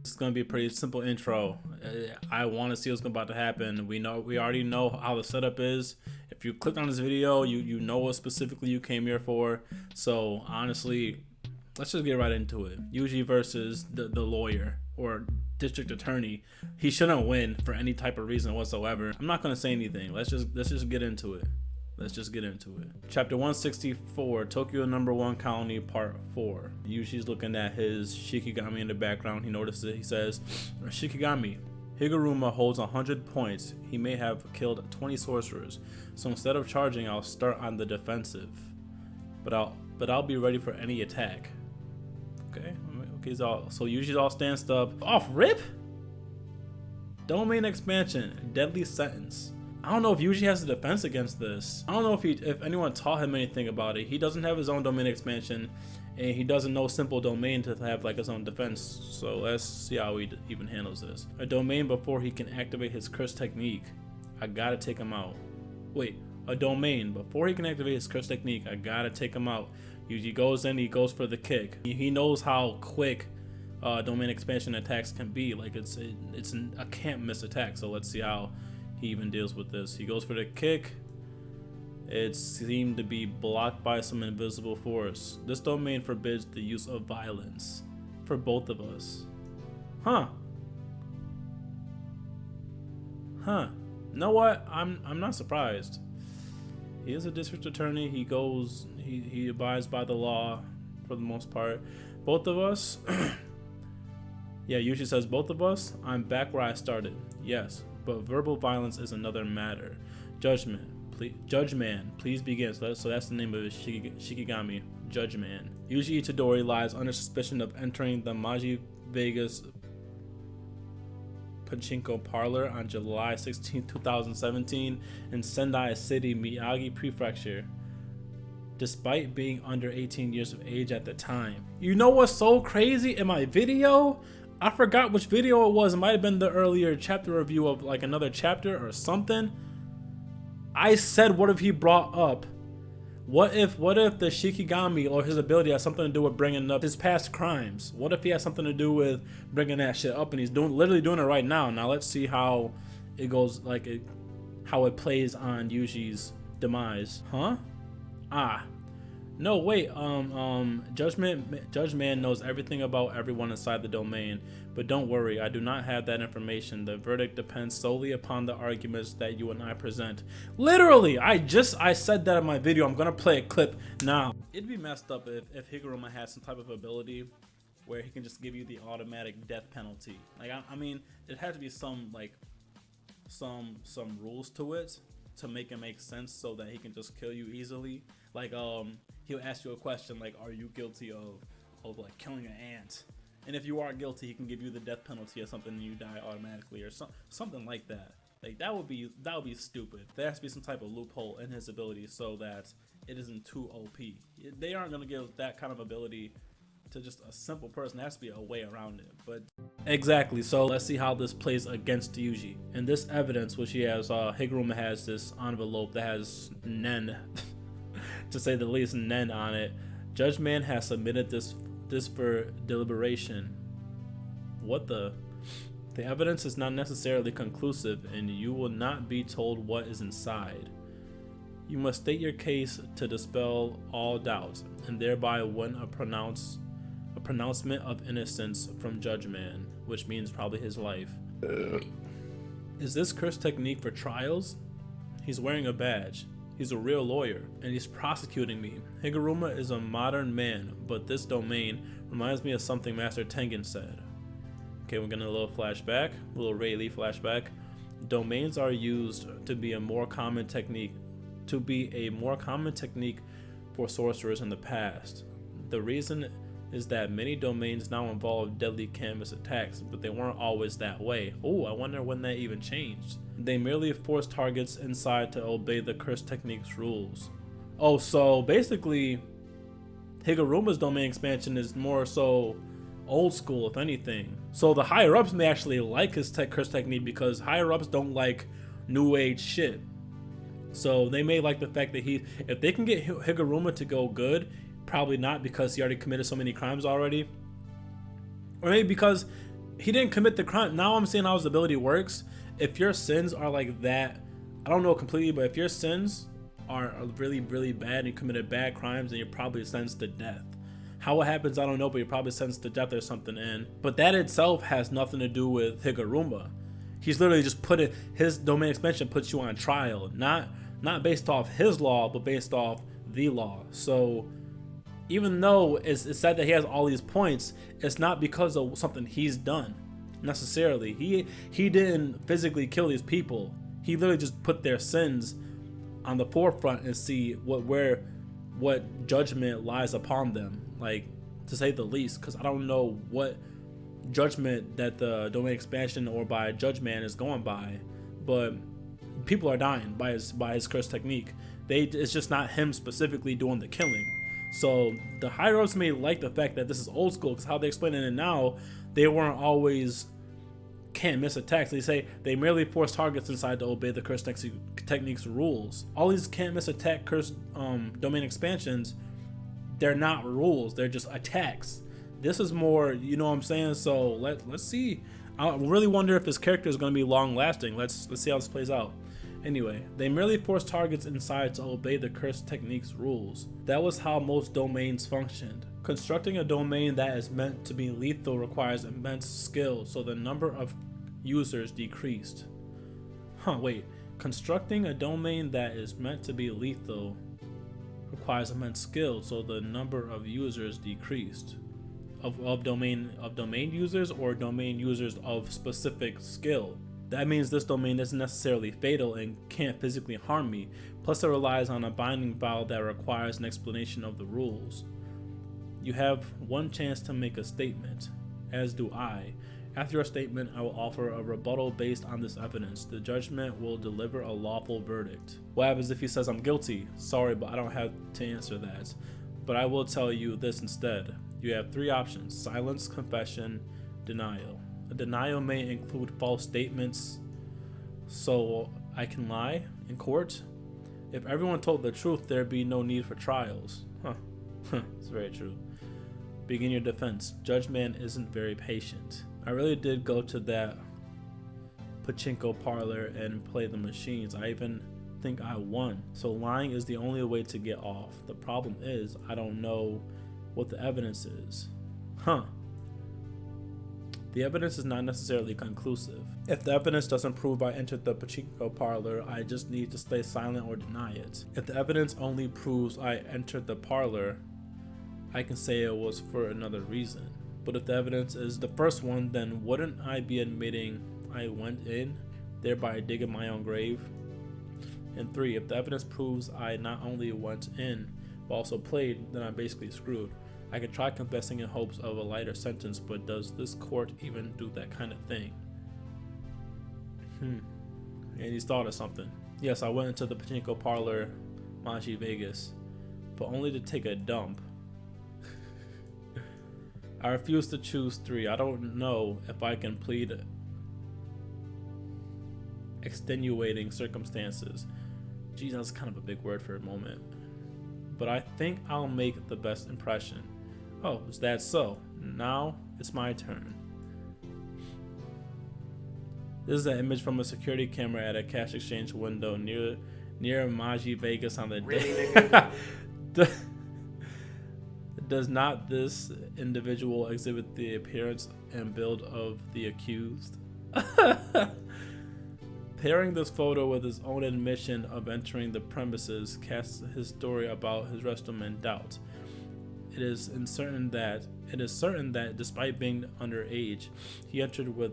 It's gonna be a pretty simple intro. I want to see what's about to happen. We already know how the setup is. If you clicked on this video, you know what specifically you came here for. So honestly, let's just get right into it. YUJI versus the lawyer or district attorney. He shouldn't win for any type of reason whatsoever. I'm not gonna say anything. Let's just get into it. Let's just get into it. Chapter 164, Tokyo #1 Colony, Part 4. Yushi's looking at his Shikigami in the background. He notices it. He says, Shikigami, Higuruma holds 100 points. He may have killed 20 sorcerers. So instead of charging, I'll start on the defensive. But I'll be ready for any attack. Okay. So Yushi's all stanced up. Off rip? Domain expansion. Deadly sentence. I don't know if Yuji has a defense against this. I don't know if anyone taught him anything about it. He doesn't have his own domain expansion, and he doesn't know simple domain to have like his own defense. So let's see how he even handles this. A domain before he can activate his curse technique. I gotta take him out. Wait, a domain before he can activate his curse technique. I gotta take him out. Yuji goes in. He goes for the kick. He knows how quick domain expansion attacks can be. Like it's a can't miss attack. So let's see how he even deals with this. He goes for the kick. It seemed to be blocked by some invisible force. This domain forbids the use of violence for both of us. Huh. You know what? I'm not surprised. He is a district attorney. He abides by the law for the most part. Both of us. Yeah, usually says both of us. I'm back where I started. Yes. But verbal violence is another matter. Judge man, please begin. So that's the name of his Shikigami, Judge Man. Yuji Itadori lies under suspicion of entering the Maji Vegas Pachinko parlor on July 16, 2017 in Sendai City, Miyagi Prefecture, despite being under 18 years of age at the time. You know what's so crazy? In my video, I forgot which video it was. It might have been the earlier chapter review of like another chapter or something. I said, what if he brought up, what if the Shikigami or his ability has something to do with bringing up his past crimes? What if he has something to do with bringing that shit up, and he's literally doing it right now? Now let's see how it goes, how it plays on Yuji's demise. Huh? No, wait, Judge Man knows everything about everyone inside the domain, but don't worry, I do not have that information. The verdict depends solely upon the arguments that you and I present. Literally, I said that in my video. I'm gonna play a clip now. It'd be messed up if Higuruma had some type of ability where he can just give you the automatic death penalty. Like, I mean, it had to be some rules to it to make it make sense so that he can just kill you easily. Like, he'll ask you a question like, are you guilty of like killing an ant? And if you are guilty, he can give you the death penalty or something and you die automatically or something like that. Like, that would be stupid. There has to be some type of loophole in his ability so that it isn't too OP. They aren't going to give that kind of ability to just a simple person. There has to be a way around it. But exactly, so let's see how this plays against Yuji. In this evidence, which he has, Higuruma has this envelope that has Nen, to say the least, Nen on it. Judge Man has submitted this for deliberation. What the? The evidence is not necessarily conclusive, and you will not be told what is inside. You must state your case to dispel all doubts, and thereby win a pronouncement of innocence from Judge Man, which means probably his life. Is this curse technique for trials? He's wearing a badge. He's a real lawyer, and he's prosecuting me. Higuruma is a modern man, but this domain reminds me of something Master Tengen said. Okay, we're getting a little flashback, a little Rayleigh flashback. Domains are used to be a more common technique for sorcerers in the past. The reason is that many domains now involve deadly canvas attacks, but they weren't always that way. Oh, I wonder when that even changed. They merely force targets inside to obey the curse technique's rules. Oh, so basically, Higuruma's domain expansion is more so old school, if anything. So the higher ups may actually like his curse technique because higher ups don't like new age shit. So they may like the fact that if they can get Higuruma to go good, probably not because he already committed so many crimes already, or maybe because He didn't commit the crime. Now I'm seeing how his ability works. If your sins are like that, I don't know completely, but if your sins are really, really bad and you committed bad crimes, then you're probably sentenced to death. How it happens, I don't know, but you're probably sentenced to death or something. But that itself has nothing to do with Higuruma. He's literally just his domain expansion puts you on trial, not based off his law, but based off the law. So even though it's said that he has all these points, it's not because of something he's done necessarily. He didn't physically kill these people. He literally just put their sins on the forefront and see what judgment lies upon them, like, to say the least, because I don't know what judgment that the domain expansion or by Judge Man is going by, but people are dying by his curse technique. It's just not him specifically doing the killing. So the higher ups may like the fact that this is old school, because how they explain it now, they weren't always can't miss attacks. They say they merely force targets inside to obey the curse technique's rules. All these can't miss attack curse domain expansions, they're not rules, they're just attacks. This is more, you know what I'm saying? So let's see. I really wonder if his character is going to be long lasting. Let's see how this plays out. Anyway, they merely force targets inside to obey the curse technique's rules. That was how most domains functioned. Constructing a domain that is meant to be lethal requires immense skill, so the number of users decreased. Constructing a domain that is meant to be lethal requires immense skill, so the number of users decreased. Of domain users, or domain users of specific skill. That means this domain isn't necessarily fatal and can't physically harm me, plus it relies on a binding vow that requires an explanation of the rules. You have one chance to make a statement, as do I. After your statement, I will offer a rebuttal based on this evidence. The judgment will deliver a lawful verdict. What happens if he says I'm guilty? Sorry, but I don't have to answer that. But I will tell you this instead. You have three options: silence, confession, denial. A denial may include false statements, so I can lie in court. If everyone told the truth, there'd be no need for trials. It's very true. Begin your defense. Judge Man isn't very patient. I really did go to that pachinko parlor and play the machines. I even think I won. So lying is the only way to get off. The problem is I don't know what the evidence is. The evidence is not necessarily conclusive. If the evidence doesn't prove I entered the pachinko parlor, I just need to stay silent or deny it. If the evidence only proves I entered the parlor, I can say it was for another reason. But if the evidence is the first one, then wouldn't I be admitting I went in, thereby digging my own grave? And 3, if the evidence proves I not only went in, but also played, then I'm basically screwed. I could try confessing in hopes of a lighter sentence, but does this court even do that kind of thing? And he's thought of something. Yes, I went into the pachinko parlor, Maji Vegas, but only to take a dump. I refuse to choose 3. I don't know if I can plead extenuating circumstances. Geez, that's kind of a big word for a moment. But I think I'll make the best impression. Oh, is that so? Now it's my turn. This is an image from a security camera at a cash exchange window near Maji Vegas on the day. Does not this individual exhibit the appearance and build of the accused? Pairing this photo with his own admission of entering the premises casts his story about his restroom in doubt. It is certain that despite being underage, he entered with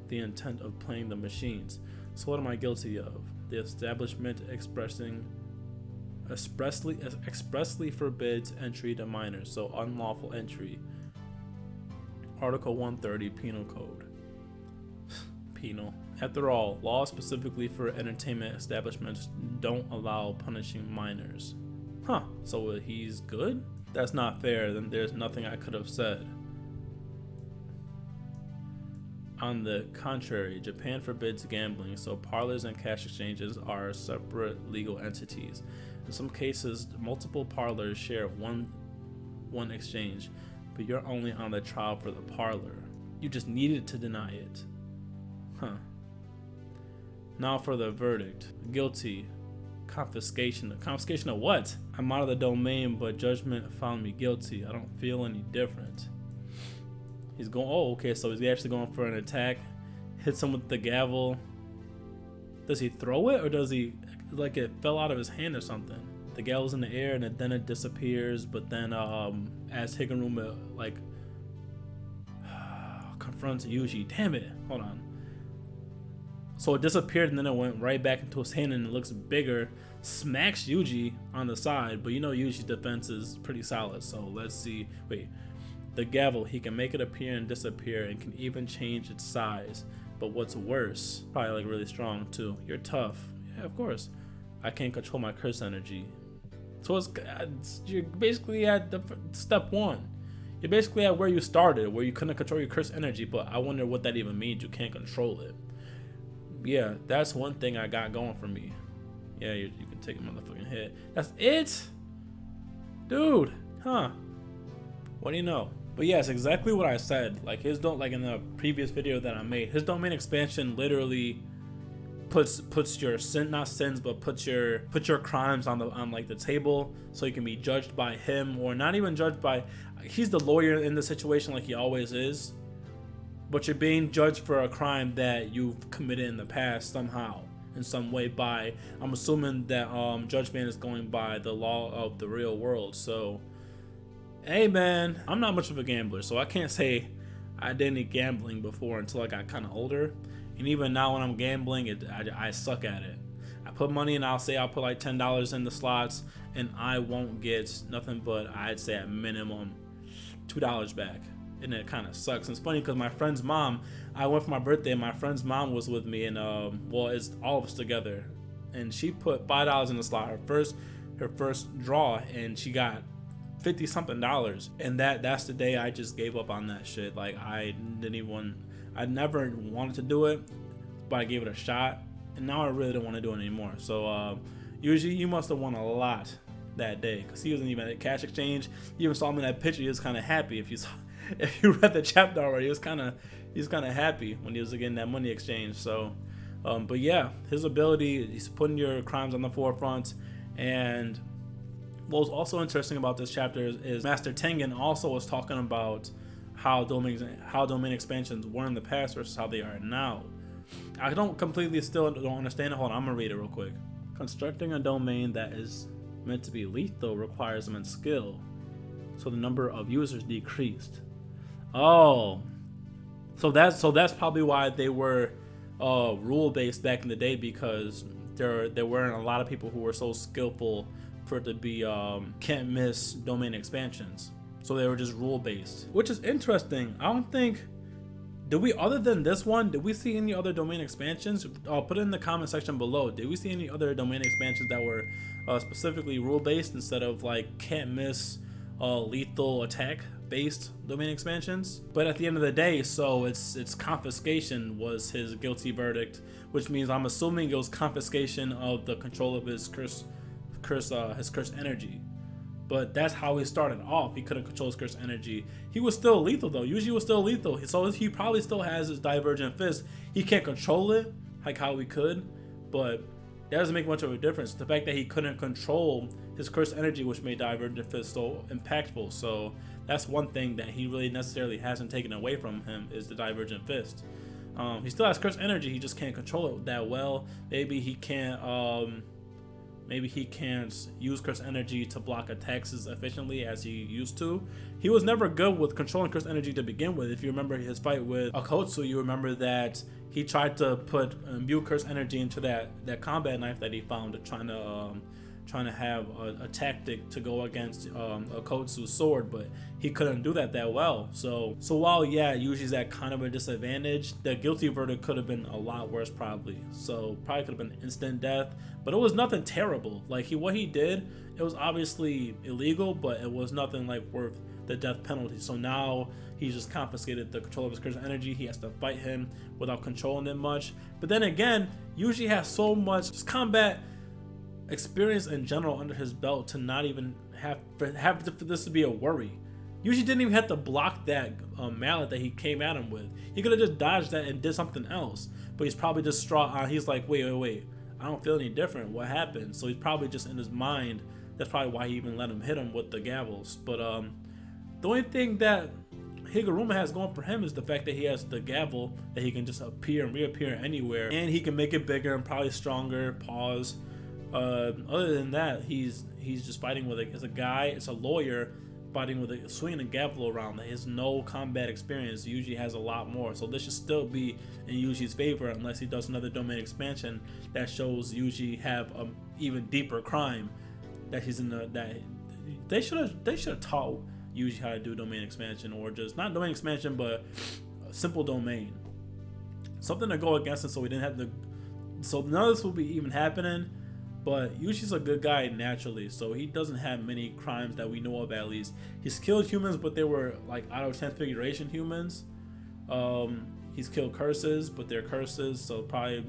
the intent of playing the machines. So what am I guilty of? The establishment expressly forbids entry to minors, so unlawful entry. Article 130 Penal Code. Penal. After all, laws specifically for entertainment establishments don't allow punishing minors. So he's good? That's not fair, then there's nothing I could have said. On the contrary, Japan forbids gambling, so parlors and cash exchanges are separate legal entities. In some cases, multiple parlors share one exchange, but you're only on the trial for the parlor. You just needed to deny it. Huh. Now for the verdict. Guilty. Confiscation. Confiscation of what? I'm out of the domain, but judgment found me guilty. I don't feel any different. He's going, oh, okay, so he's actually going for an attack. Hits him with the gavel. Does he throw it, or does he, like, it fell out of his hand or something? The gavel's in the air, and then it disappears, but then as Higuruma, like, confronts Yuji. Damn it, hold on. So it disappeared, and then it went right back into his hand, and it looks bigger. Smacks Yuji on the side, but you know Yuji's defense is pretty solid, so let's see. Wait. The gavel, he can make it appear and disappear and can even change its size. But what's worse, probably like really strong too. You're tough. Yeah, of course. I can't control my curse energy. So you're basically at the step one. You're basically at where you started, where you couldn't control your curse energy, but I wonder what that even means. You can't control it. Yeah, that's one thing I got going for me. Yeah, you can take a motherfucking hit. That's it? Dude, huh? What do you know? But yeah, it's exactly what I said. Like in the previous video that I made, his domain expansion literally puts your puts your crimes on like the table, so you can be judged by him, or not even judged by. He's the lawyer in the situation, like he always is, but you're being judged for a crime that you've committed in the past somehow, in some way. By, I'm assuming that judgment is going by the law of the real world. So. Hey man, I'm not much of a gambler, so I can't say I did any gambling before until I got kind of older. And even now when I'm gambling, I suck at it. I put money and I'll put like $10 in the slots, and I won't get nothing but, I'd say at minimum, $2 back. And it kind of sucks. And it's funny because my friend's mom, I went for my birthday and my friend's mom was with me, and well, it's all of us together. And she put $5 in the slot, her first draw, and she got $50 something, and that's the day I just gave up on that shit. Like I never wanted to do it, but I gave it a shot, and now I really don't want to do it anymore. So usually you must have won a lot that day, because he wasn't even at cash exchange. You even saw him in that picture. He was kind of happy. If you read the chapter already, he was kind of happy when he was getting that money exchange. So but yeah, his ability, he's putting your crimes on the forefront. And what was also interesting about this chapter is Master Tengen also was talking about how domain expansions were in the past versus how they are now. I still don't understand it. Hold on, I'm gonna read it real quick. Constructing a domain that is meant to be lethal requires immense skill, so the number of users decreased. Oh, so that's probably why they were rule based back in the day, because there weren't a lot of people who were so skillful for it to be can't miss domain expansions. So they were just rule based, which is interesting. I don't think, other than this one, did we see any other domain expansions? Put it in the comment section below. Did we see any other domain expansions that were specifically rule based instead of like can't miss lethal attack based domain expansions? But at the end of the day, so it's confiscation was his guilty verdict, which means I'm assuming it was confiscation of the control of his curse energy. But that's how he started off. He couldn't control his curse energy. He was still lethal though. Yuji was still lethal, so he probably still has his divergent fist. He can't control it like how he could, but that doesn't make much of a difference. The fact that he couldn't control his curse energy, which made divergent fist so impactful. So that's one thing that he really necessarily hasn't taken away from him, is the divergent fist. He still has curse energy, he just can't control it that well. Maybe he can't use curse energy to block attacks as efficiently as he used to. He was never good with controlling curse energy to begin with. If you remember his fight with Akotsu, you remember that he tried to imbue curse energy into that combat knife that he found, trying to have a tactic to go against Akotsu's sword, but he couldn't do that well. So while Yuji's at kind of a disadvantage, the guilty verdict could have been a lot worse probably. So probably could have been instant death, but it was nothing terrible. Like what he did, it was obviously illegal, but it was nothing like worth the death penalty. So now he's just confiscated the control of his curse energy. He has to fight him without controlling it much. But then again, Yuji has so much just combat experience in general under his belt to not even have for this to be a worry. Yuji didn't even have to block that mallet that he came at him with. He could have just dodged that and did something else. But he's probably just distraught. He's like, wait. I don't feel any different. What happened? So he's probably just in his mind. That's probably why he even let him hit him with the gavels. But the only thing that Higuruma has going for him is the fact that he has the gavel that he can just appear and reappear anywhere, and he can make it bigger and probably stronger. Pause. Other than that, he's just fighting with it's a guy. It's a lawyer fighting with swinging a gavel around that has no combat experience. Yuji has a lot more, so this should still be in Yuji's favor unless he does another domain expansion that shows Yuji have a even deeper crime that he's in that they should have taught Yuji how to do domain expansion, or just not domain expansion but a simple domain, something to go against it, so we didn't have to. So none of this will be even happening. But Yushi's a good guy naturally, so he doesn't have many crimes that we know of. At least he's killed humans, but they were like out of transfiguration humans. He's killed curses, but they're curses, so probably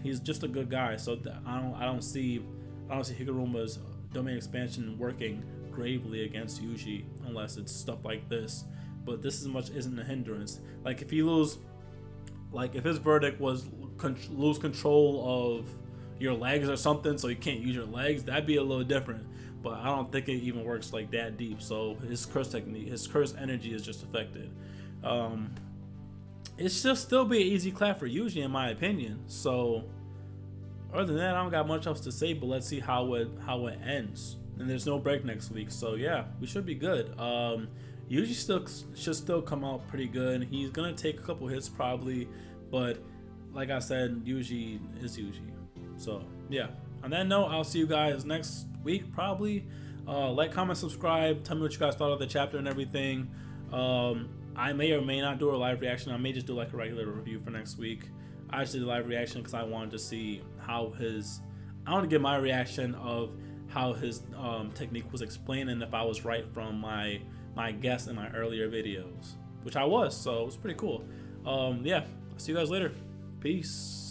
he's just a good guy. So I don't see Higuruma's domain expansion working gravely against Yuji unless it's stuff like this. But this isn't a hindrance. Like if if his verdict was lose control of your legs or something, so you can't use your legs, that'd be a little different. But I don't think it even works like that deep. So his curse energy is just affected. It should still be an easy clap for Yuji in my opinion. So other than that, I don't got much else to say. But let's see how it ends. And there's no break next week, so yeah, we should be good. Yuji should still come out pretty good. He's gonna take a couple hits probably, but like I said, Yuji is Yuji. So yeah, on that note, I'll see you guys next week probably. Like, comment, subscribe, tell me what you guys thought of the chapter and everything. I may or may not do a live reaction. I may just do like a regular review for next week. I actually did a live reaction because I wanted to see I want to get my reaction of how his technique was explained and if I was right from my guess in my earlier videos, which I was, so it was pretty cool. Yeah, I'll see you guys later. Peace.